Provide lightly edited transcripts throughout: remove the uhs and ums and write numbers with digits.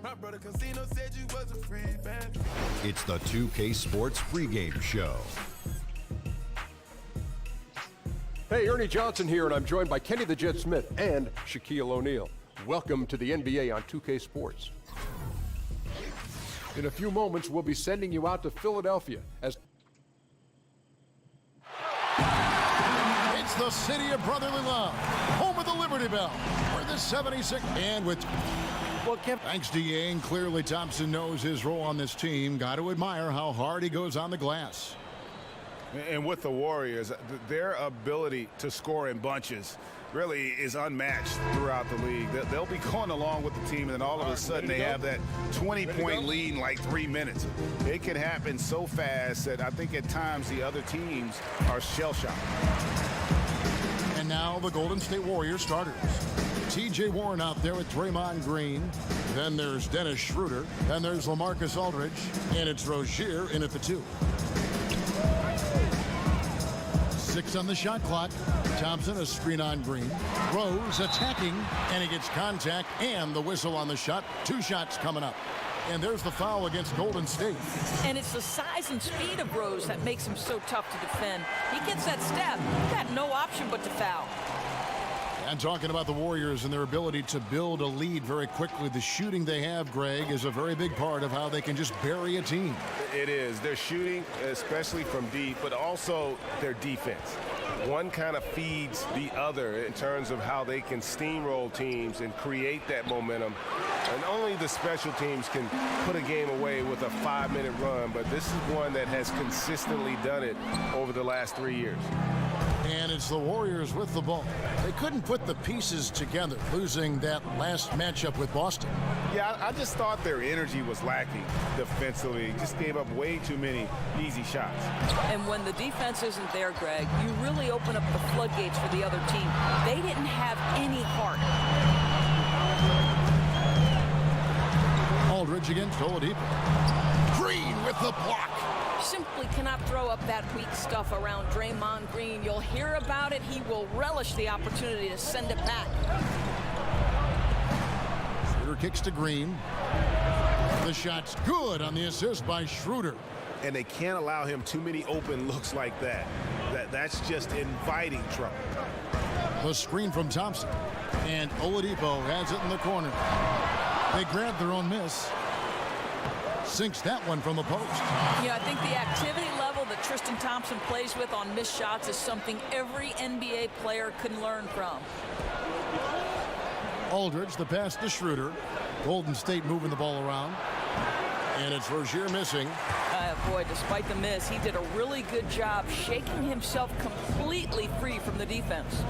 My brother Casino said you was a free man. It's the 2K Sports pregame show. Hey, Ernie Johnson here, and I'm joined by Kenny the Jet Smith and Shaquille O'Neal. Welcome to the NBA on 2K Sports. In a few moments, we'll be sending you out to Philadelphia as it's the city of brotherly love, home of the Liberty Bell, where the 76 and with thanks to Yang, clearly Thompson knows his role on this team. Got to admire how hard he goes on the glass. And with the Warriors, their ability to score in bunches really is unmatched throughout the league. They'll be going along with the team, and then all of a sudden they have that 20-point lead in like 3 minutes. It can happen so fast that I think at times the other teams are shell-shocked. And now the Golden State Warriors starters. T.J. Warren out there with Draymond Green. Then there's Dennis Schroeder. Then there's LaMarcus Aldridge. And it's Rozier in at the 2. 6 on the shot clock. Thompson, a screen on Green. Rose attacking, and he gets contact and the whistle on the shot. 2 shots coming up. And there's the foul against Golden State. And it's the size and speed of Rose that makes him so tough to defend. He gets that step. He's got no option but to foul. And talking about the Warriors and their ability to build a lead very quickly, the shooting they have, Greg, is a very big part of how they can just bury a team. It is. Their shooting, especially from deep, but also their defense. One kind of feeds the other in terms of how they can steamroll teams and create that momentum. And only the special teams can put a game away with a 5-minute run, but this is one that has consistently done it over the last 3 years. And it's the Warriors with the ball. They couldn't put the pieces together, losing that last matchup with Boston. Yeah, I just thought their energy was lacking defensively. Just gave up way too many easy shots. And when the defense isn't there, Greg, you really open up the floodgates for the other team. They didn't have any heart. Aldridge against Oladipo. Green with the block. Simply cannot throw up that weak stuff around Draymond Green. You'll hear about it. He will relish the opportunity to send it back. Schroeder kicks to Green. The shot's good on the assist by Schroeder. And they can't allow him too many open looks like that. That's just inviting trouble. The screen from Thompson. And Oladipo has it in the corner. They grab their own miss. Sinks that one from the post. Yeah, I think the activity level that Tristan Thompson plays with on missed shots is something every NBA player can learn from. Aldridge, the pass to Schroeder. Golden State moving the ball around. And it's Rozier missing. Boy, despite the miss, he did a really good job shaking himself completely free from the defense.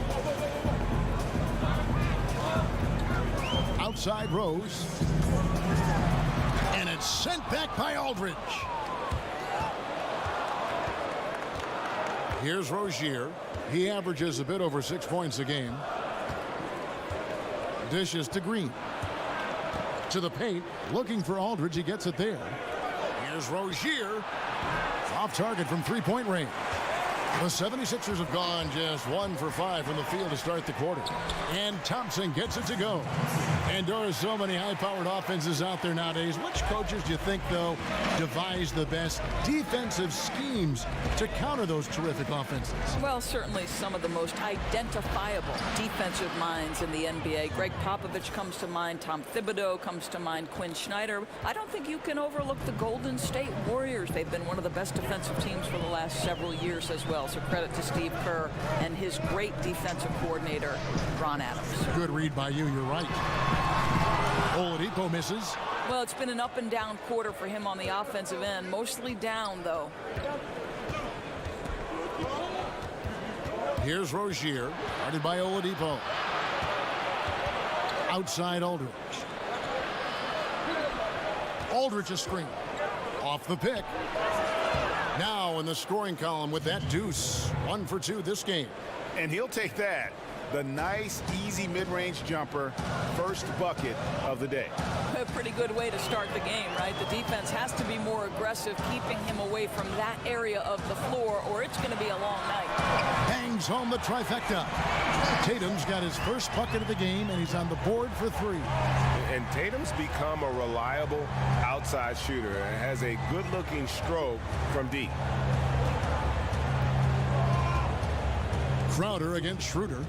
Outside Rose. And it's sent back by Aldridge. Here's Rozier. He averages a bit over 6 points a game. Dishes to Green. To the paint. Looking for Aldridge. He gets it there. Here's Rozier. Off target from 3-point range. The 76ers have gone just 1 for 5 from the field to start the quarter. And Thompson gets it to go. And there are so many high-powered offenses out there nowadays. Which coaches do you think, though, devise the best defensive schemes to counter those terrific offenses? Well, certainly some of the most identifiable defensive minds in the NBA. Greg Popovich comes to mind. Tom Thibodeau comes to mind. Quinn Snyder. I don't think you can overlook the Golden State Warriors. They've been one of the best defensive teams for the last several years as well. So credit to Steve Kerr and his great defensive coordinator, Ron Adams. Good read by you. You're right. Oladipo misses. Well, it's been an up and down quarter for him on the offensive end. Mostly down, though. Here's Rozier. Guarded by Oladipo. Outside Aldridge. Aldridge a screen. Off the pick. Now in the scoring column with that deuce. 1 for 2 this game. And he'll take that. The nice, easy mid-range jumper, first bucket of the day. A pretty good way to start the game, right? The defense has to be more aggressive, keeping him away from that area of the floor, or it's going to be a long night. Bangs home the trifecta. Tatum's got his first bucket of the game, and he's on the board for 3. And Tatum's become a reliable outside shooter and has a good-looking stroke from deep. Crowder against Schroeder.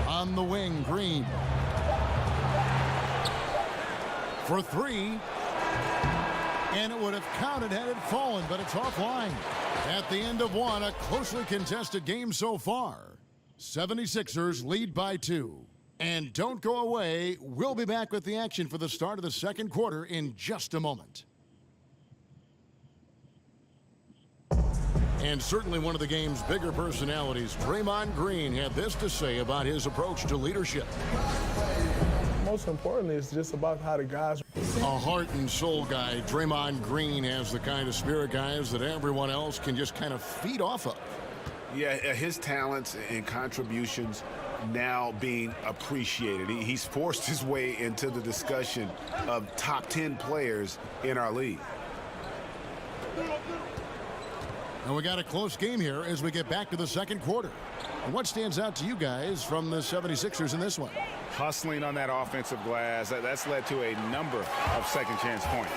On the wing, Green. For 3. And it would have counted had it fallen, but it's offline. At the end of 1, a closely contested game so far. 76ers lead by 2. And don't go away. We'll be back with the action for the start of the second quarter in just a moment. And certainly one of the game's bigger personalities, Draymond Green, had this to say about his approach to leadership. Most importantly, it's just about how the guys. A heart and soul guy, Draymond Green has the kind of spirit, guys, that everyone else can just kind of feed off of. Yeah, his talents and contributions now being appreciated. He's forced his way into the discussion of top 10 players in our league. And we got a close game here as we get back to the second quarter. And what stands out to you guys from the 76ers in this one? Hustling on that offensive glass, that's led to a number of second chance points.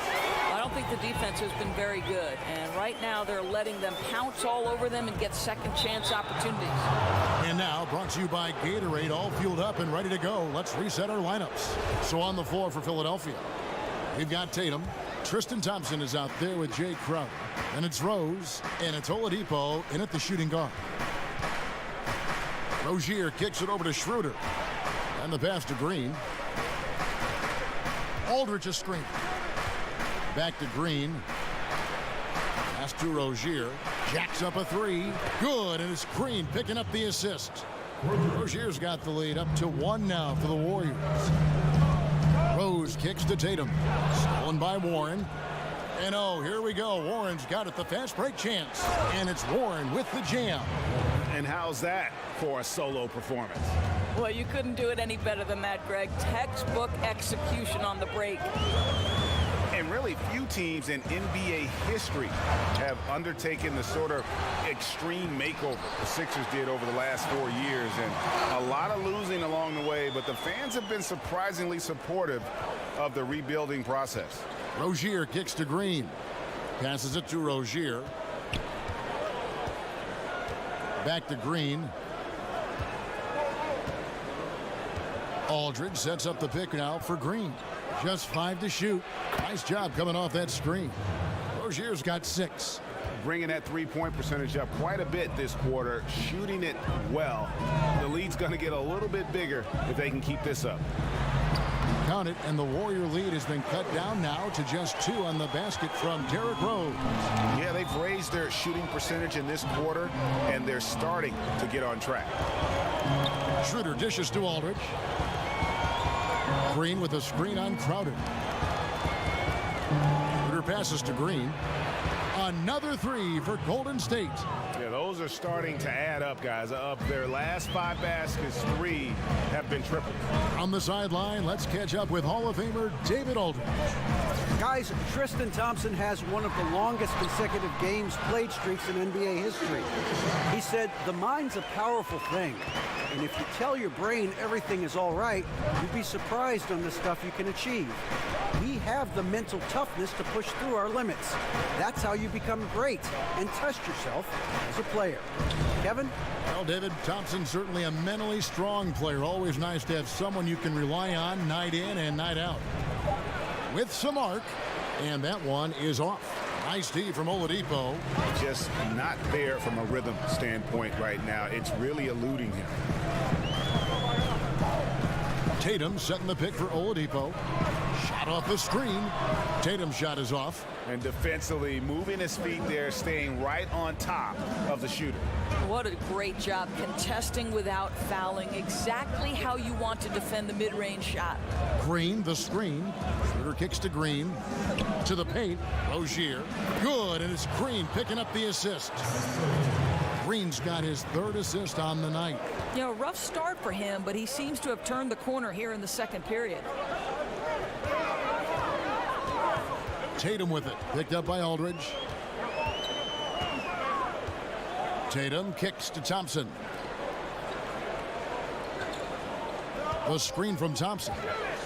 I don't think the defense has been very good, and right now they're letting them pounce all over them and get second chance opportunities. And now, brought to you by Gatorade, all fueled up and ready to go. Let's reset our lineups. So on the floor for Philadelphia, we've got Tatum. Tristan Thompson is out there with Jay Crowder. And it's Rose, and it's Oladipo in at the shooting guard. Rozier kicks it over to Schroeder. And the pass to Green. Aldridge a screen. Back to Green. Pass to Rozier. Jacks up a 3. Good, and it's Green picking up the assist. Rozier's got the lead up to 1 now for the Warriors. Rose kicks to Tatum. Stolen by Warren. And oh, here we go. Warren's got it, the fast break chance. And it's Warren with the jam. And how's that for a solo performance? Well, you couldn't do it any better than that, Greg. Textbook execution on the break. And really few teams in NBA history have undertaken the sort of extreme makeover the Sixers did over the last 4 years. And a lot of losing along the way, but the fans have been surprisingly supportive of the rebuilding process. Rozier kicks to Green. Passes it to Rozier. Back to Green. Aldridge sets up the pick now for Green. Just 5 to shoot. Nice job coming off that screen. Rozier's got 6. Bringing that three-point percentage up quite a bit this quarter, shooting it well. The lead's going to get a little bit bigger if they can keep this up. Count it, and the Warrior lead has been cut down now to just 2 on the basket from Derrick Rose. Yeah, they've raised their shooting percentage in this quarter, and they're starting to get on track. Schroeder dishes to Aldridge. Green with a screen on Crowder. Schroeder passes to Green. Another 3 for Golden State. Yeah, those are starting to add up, guys. Of their last 5 baskets, 3 have been tripled. On the sideline, let's catch up with Hall of Famer David Aldridge. Guys, Tristan Thompson has one of the longest consecutive games played streaks in NBA history. He said, the mind's a powerful thing. And if you tell your brain everything is all right, you'd be surprised on the stuff you can achieve. We have the mental toughness to push through our limits. That's how you become great and test yourself as a player. Kevin? Well, David, Thompson's certainly a mentally strong player. Always nice to have someone you can rely on night in and night out. With some arc, and that one is off. Nice D from Oladipo. Just not there from a rhythm standpoint right now. It's really eluding him. Tatum setting the pick for Oladipo. Shot off the screen. Tatum's shot is off. And defensively, moving his feet there, staying right on top of the shooter. What a great job contesting without fouling. Exactly how you want to defend the mid-range shot. Green, the screen. Schroeder kicks to Green. To the paint. Rozier. Good, and it's Green picking up the assist. Green's got his 3rd assist on the night. You know, rough start for him, but he seems to have turned the corner here in the second period. Tatum with it. Picked up by Aldridge. Tatum kicks to Thompson. The screen from Thompson.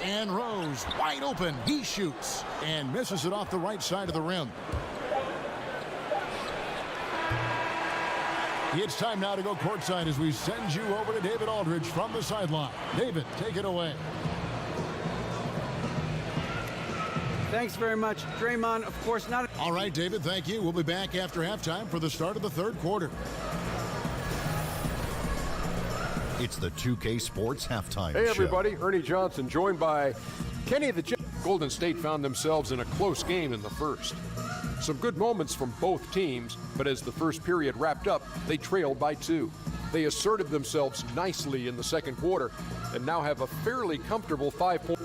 And Rose wide open. He shoots and misses it off the right side of the rim. It's time now to go courtside as we send you over to David Aldridge from the sideline. David, take it away. Thanks very much, Draymond. Of course, not. All right, David, thank you. We'll be back after halftime for the start of the 3rd quarter. It's the 2K Sports Halftime Hey, Show. everybody. Ernie Johnson, joined by Kenny the Jet. Golden State found themselves in a close game in the first. Some good moments from both teams, but as the first period wrapped up, they trailed by 2. They asserted themselves nicely in the second quarter and now have a fairly comfortable 5-point.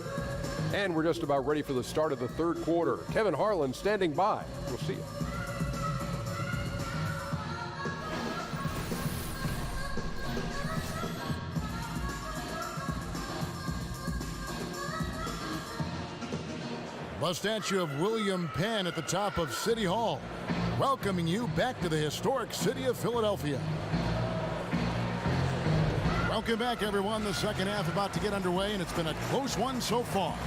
And we're just about ready for the start of the 3rd quarter. Kevin Harlan standing by. We'll see you. The statue of William Penn at the top of City Hall, welcoming you back to the historic city of Philadelphia. Welcome back, everyone. The second half about to get underway, and it's been a close one so far.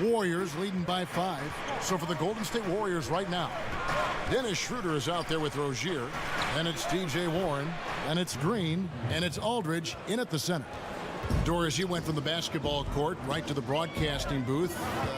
Warriors leading by 5. So for the Golden State Warriors right now, Dennis Schroeder is out there with Rozier. And it's TJ Warren. And it's Green. And it's Aldridge in at the center. Doris, you went from the basketball court right to the broadcasting booth.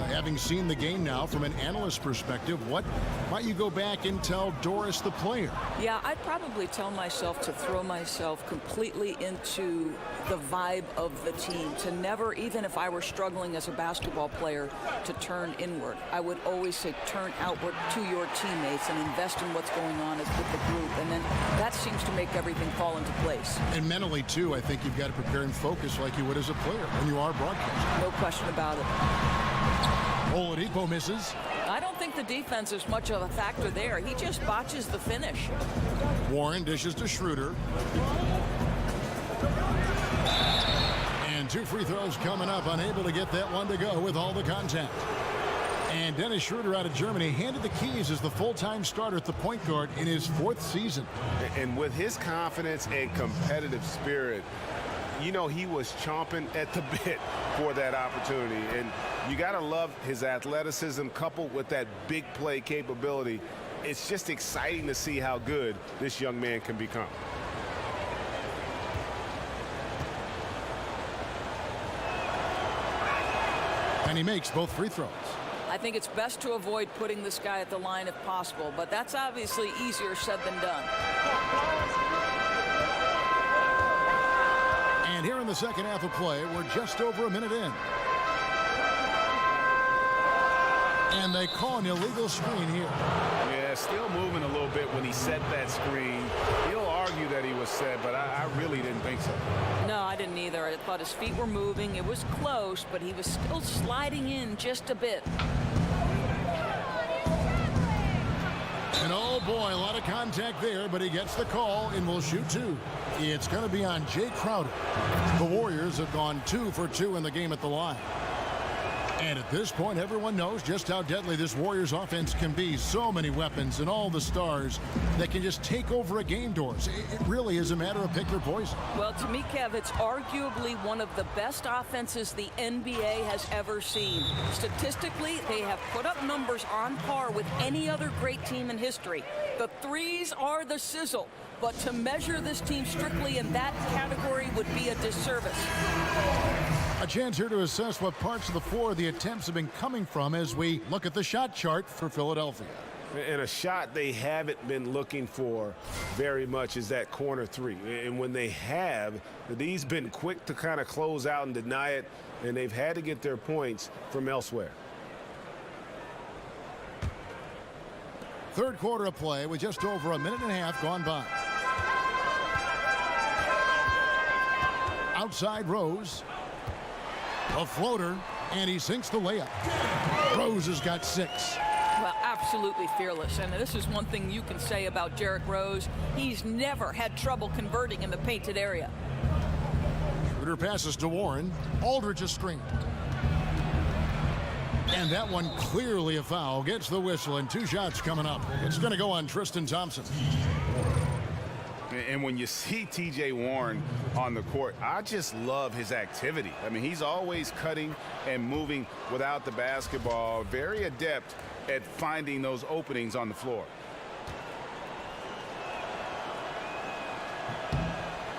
Having seen the game now from an analyst perspective, what might you go back and tell Doris the player? Yeah, I'd probably tell myself to throw myself completely into the vibe of the team, to never, even if I were struggling as a basketball player, to turn inward. I would always say turn outward to your teammates and invest in what's going on with the group. And then that seems to make everything fall into place. And mentally, too, I think you've got to prepare and focus like you would as a player when you are broadcasting. No question about it. Oladipo misses. I don't think the defense is much of a factor there. He just botches the finish. Warren dishes to Schroeder. And 2 free throws coming up, unable to get that one to go with all the contact. And Dennis Schroeder out of Germany handed the keys as the full-time starter at the point guard in his 4th season. And with his confidence and competitive spirit, you know, he was chomping at the bit for that opportunity. And you got to love his athleticism coupled with that big play capability. It's just exciting to see how good this young man can become. And he makes both free throws. I think it's best to avoid putting this guy at the line if possible, but that's obviously easier said than done. And here in the second half of play, we're just over a minute in. And they call an illegal screen here. Yeah, still moving a little bit when he set that screen. He'll argue that he was set, but I really didn't think so. No, I didn't either. I thought his feet were moving. It was close, but he was still sliding in just a bit. And oh boy, a lot of contact there, but he gets the call and will shoot 2. It's going to be on Jay Crowder. The Warriors have gone 2 for 2 in the game at the line. And at this point, everyone knows just how deadly this Warriors offense can be. So many weapons and all the stars that can just take over a game, Doors. It really is a matter of pick your poison. Well, to me, Kev, it's arguably one of the best offenses the NBA has ever seen. Statistically, they have put up numbers on par with any other great team in history. The threes are the sizzle, but to measure this team strictly in that category would be a disservice. A chance here to assess what parts of the floor the attempts have been coming from as we look at the shot chart for Philadelphia. And a shot they haven't been looking for very much is that corner 3. And when they have, D's been quick to kind of close out and deny it, and they've had to get their points from elsewhere. Third quarter of play with just over a minute and a half gone by. Outside Rose. A floater And he sinks the layup. Rose has got 6. Well, absolutely fearless. And this is one thing you can say about Derrick Rose. He's never had trouble converting in the painted area. Schroeder passes to Warren. Aldridge is screened. And that one clearly a foul. Gets the whistle, and 2 shots coming up. It's going to go on Tristan Thompson. And when you see T.J. Warren on the court, I just love his activity. I mean, he's always cutting and moving without the basketball. Very adept at finding those openings on the floor.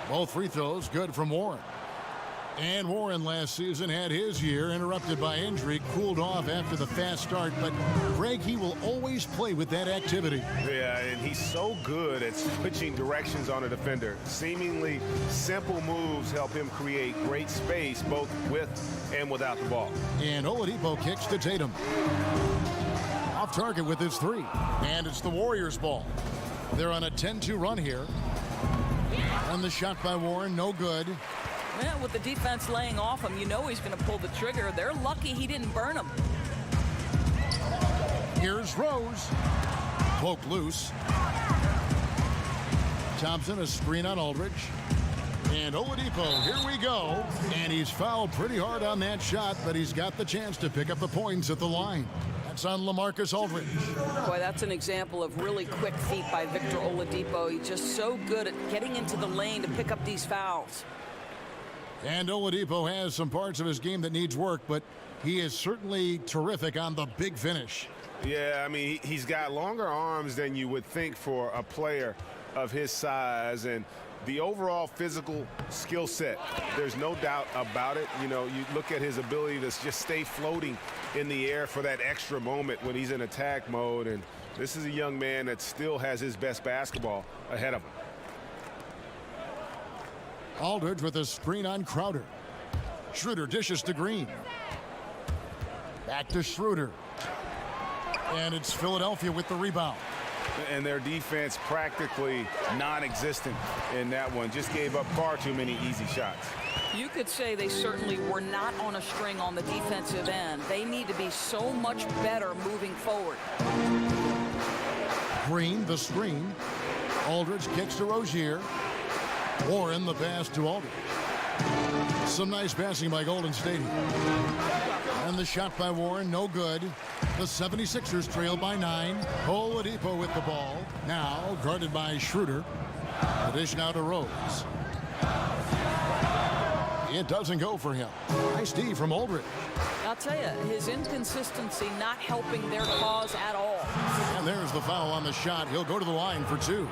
Both free throws good from Warren. And Warren last season had his year interrupted by injury, cooled off after the fast start. But, Greg, he will always play with that activity. Yeah, and he's so good at switching directions on a defender. Seemingly simple moves help him create great space both with and without the ball. And Oladipo kicks to Tatum. Off target with his 3. And it's the Warriors' ball. They're on a 10-2 run here. And the shot by Warren, no good. Well, with the defense laying off him, you know he's going to pull the trigger. They're lucky he didn't burn him. Here's Rose. Poke loose. Thompson, a screen on Aldridge. And Oladipo, here we go. And he's fouled pretty hard on that shot, but he's got the chance to pick up the points at the line. That's on LaMarcus Aldridge. Boy, that's an example of really quick feet by Victor Oladipo. He's just so good at getting into the lane to pick up these fouls. And Oladipo has some parts of his game that needs work, but he is certainly terrific on the big finish. Yeah, I mean, he's got longer arms than you would think for a player of his size, and the overall physical skill set, there's no doubt about it. You know, you look at his ability to just stay floating in the air for that extra moment when he's in attack mode, and this is a young man that still has his best basketball ahead of him. Aldridge with a screen on Crowder. Schroeder dishes to Green. Back to Schroeder. And it's Philadelphia with the rebound. And their defense practically non-existent in that one. Just gave up far too many easy shots. You could say they certainly were not on a string on the defensive end. They need to be so much better moving forward. Green, the screen. Aldridge kicks to Rozier. Warren, the pass to Aldridge. Some nice passing by Golden State. And the shot by Warren, no good. The 76ers trail by 9. Oladipo with the ball. Now guarded by Schroeder. The dish now to Rose. It doesn't go for him. Nice D from Aldridge. I'll tell you, his inconsistency not helping their cause at all. And there's the foul on the shot. He'll go to the line for 2.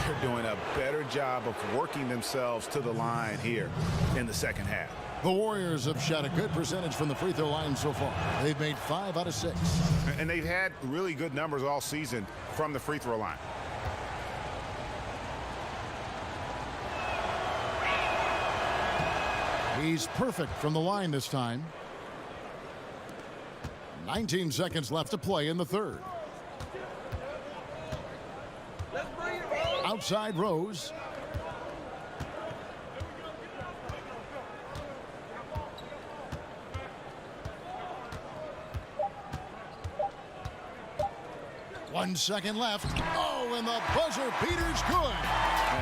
They're doing a better job of working themselves to the line here in the second half. The Warriors have shot a good percentage from the free throw line so far. They've made 5 out of 6. And they've had really good numbers all season from the free throw line. He's perfect from the line this time. 19 seconds left to play in the third. Outside Rose. One second left. Oh, and the buzzer beater's good.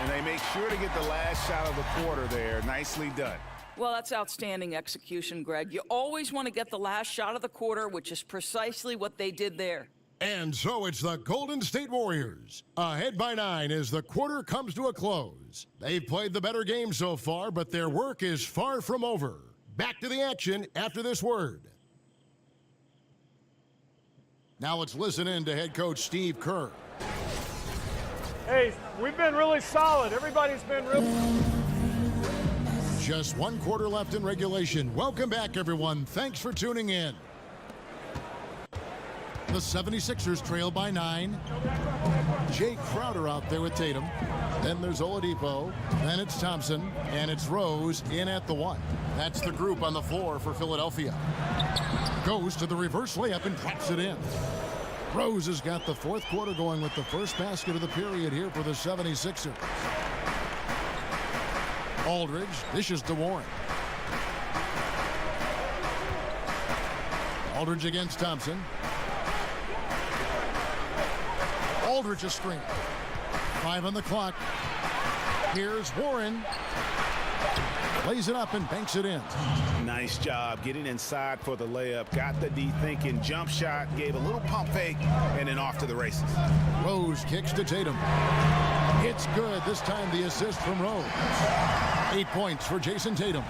And they make sure to get the last shot of the quarter there. Nicely done. Well, that's outstanding execution, Greg. You always want to get the last shot of the quarter, which is precisely what they did there. And so it's the Golden State Warriors, ahead by 9 as the quarter comes to a close. They've played the better game so far, but their work is far from over. Back to the action after this word. Now let's listen in to head coach Steve Kerr. Hey, we've been really solid. Everybody's been real. Just one quarter left in regulation. Welcome back, everyone. Thanks for tuning in. The 76ers trail by 9. Jay Crowder out there with Tatum. Then there's Oladipo. Then it's Thompson. And it's Rose in at the 1. That's the group on the floor for Philadelphia. Goes to the reverse layup and drops it in. Rose has got the fourth quarter going with the first basket of the period here for the 76ers. Aldridge dishes to Warren. Aldridge against Thompson. Aldridge a screen. 5 on the clock. Here's Warren. Lays it up and banks it in. Nice job getting inside for the layup. Got the D thinking. Jump shot. Gave a little pump fake. And then off to the races. Rose kicks to Tatum. It's good. This time the assist from Rose. 8 points for Jason Tatum.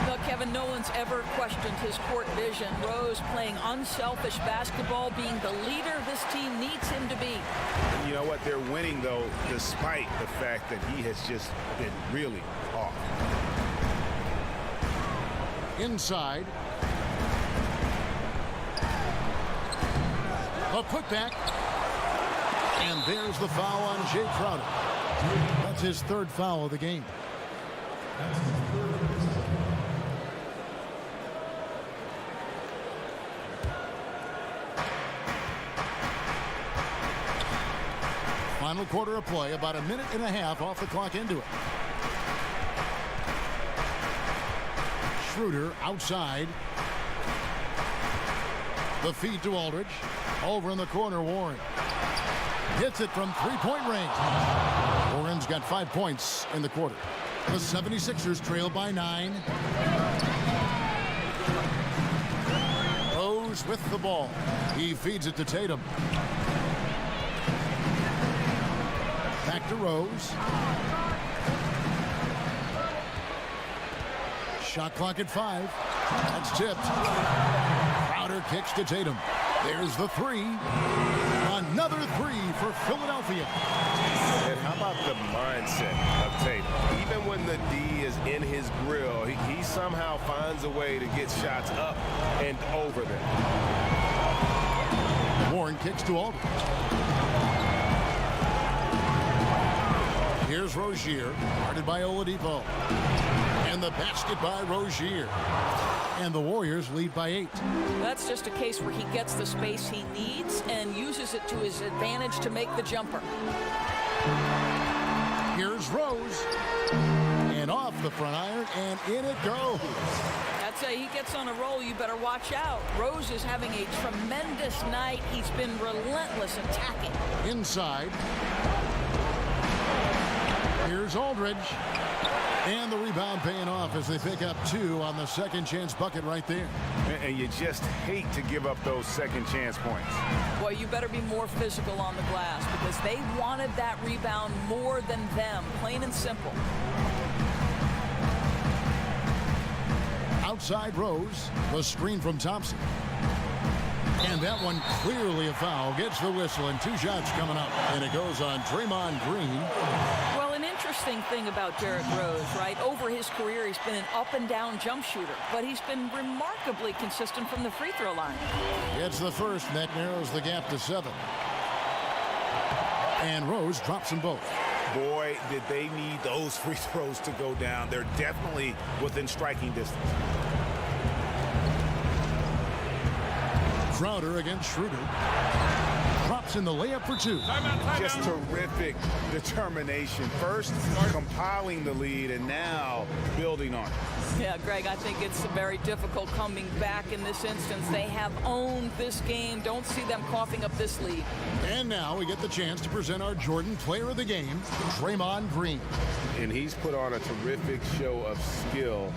Look, Kevin, no one's ever questioned his court vision. Rose playing unselfish basketball, being the leader this team needs him to be. You know what? They're winning, though, despite the fact that he has just been really off. Inside. A putback. And there's the foul on Jay Crowder. That's his 3rd foul of the game. Final quarter of play, about a minute and a half off the clock into it. Schroeder outside. The feed to Aldridge. Over in the corner, Warren. Hits it from 3-point range. Warren's got 5 points in the quarter. The 76ers trail by 9. Rose with the ball. He feeds it to Tatum. Back to Rose. Shot clock at 5. That's tipped. Crowder kicks to Tatum. There's the 3. Another 3 for Philadelphia. And how about the mindset of Tatum? Even when the D is in his grill, he somehow finds a way to get shots up and over them. Warren kicks to Aldridge. Here's Rozier, guarded by Oladipo. And the basket by Rozier. And the Warriors lead by 8. That's just a case where he gets the space he needs and uses it to his advantage to make the jumper. Here's Rose. And off the front iron, and in it goes. I'd say he gets on a roll, you better watch out. Rose is having a tremendous night. He's been relentless attacking. Inside. Here's Aldridge. And the rebound paying off as they pick up 2 on the second chance bucket right there. And you just hate to give up those second chance points. Boy, you better be more physical on the glass because they wanted that rebound more than them, plain and simple. Outside Rose, the screen from Thompson. And that one clearly a foul. Gets the whistle and 2 shots coming up. And it goes on Draymond Green. Well, an interesting thing about Derrick Rose, right? Over his career, he's been an up-and-down jump shooter, but he's been remarkably consistent from the free throw line. Gets the first, and that narrows the gap to 7. And Rose drops them both. Boy, did they need those free throws to go down. They're definitely within striking distance. Crowder against Schroeder. Drops in the layup for 2. Just terrific determination. First compiling the lead and now building on it. Yeah, Greg, I think it's very difficult coming back in this instance. They have owned this game. Don't see them coughing up this lead. And now we get the chance to present our Jordan Player of the Game, Draymond Green. And he's put on a terrific show of skill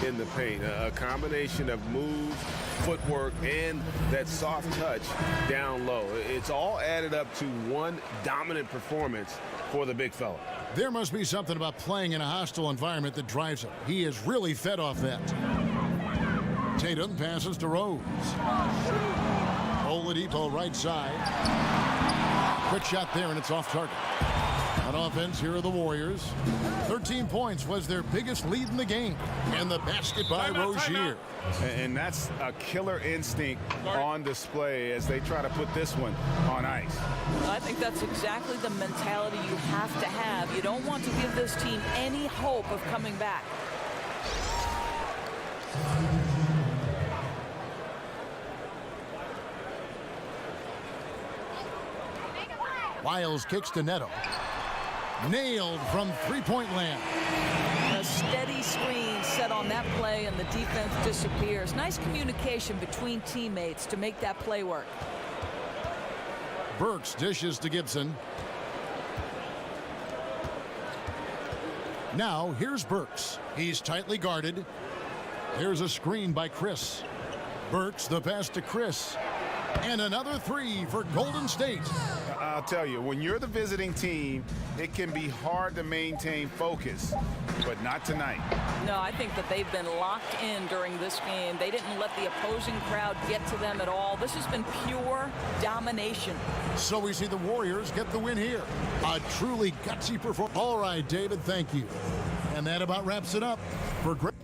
in the paint. A combination of moves, footwork, and that soft touch down low. It's all added up to one dominant performance for the big fella. There must be something about playing in a hostile environment that drives him. He is really fed off that. Tatum passes to Rose. Oladipo right side. Quick shot there, and it's off target. On offense, here are the Warriors. 13 points was their biggest lead in the game. And the basket by Rozier. And that's a killer instinct on display as they try to put this one on ice. I think that's exactly the mentality you have to have. You don't want to give this team any hope of coming back. Wiles kicks to Neto. Nailed from 3-point land. A steady screen set on that play, and the defense disappears. Nice communication between teammates to make that play work. Burks dishes to Gibson. Now here's Burks. He's tightly guarded. Here's a screen by Chris. Burks, the pass to Chris. And another three for Golden State. I'll tell you, when you're the visiting team, it can be hard to maintain focus, but not tonight. No, I think that they've been locked in during this game. They didn't let the opposing crowd get to them at all. This has been pure domination. So we see the Warriors get the win here. A truly gutsy performance. All right, David, thank you. And that about wraps it up for Greg.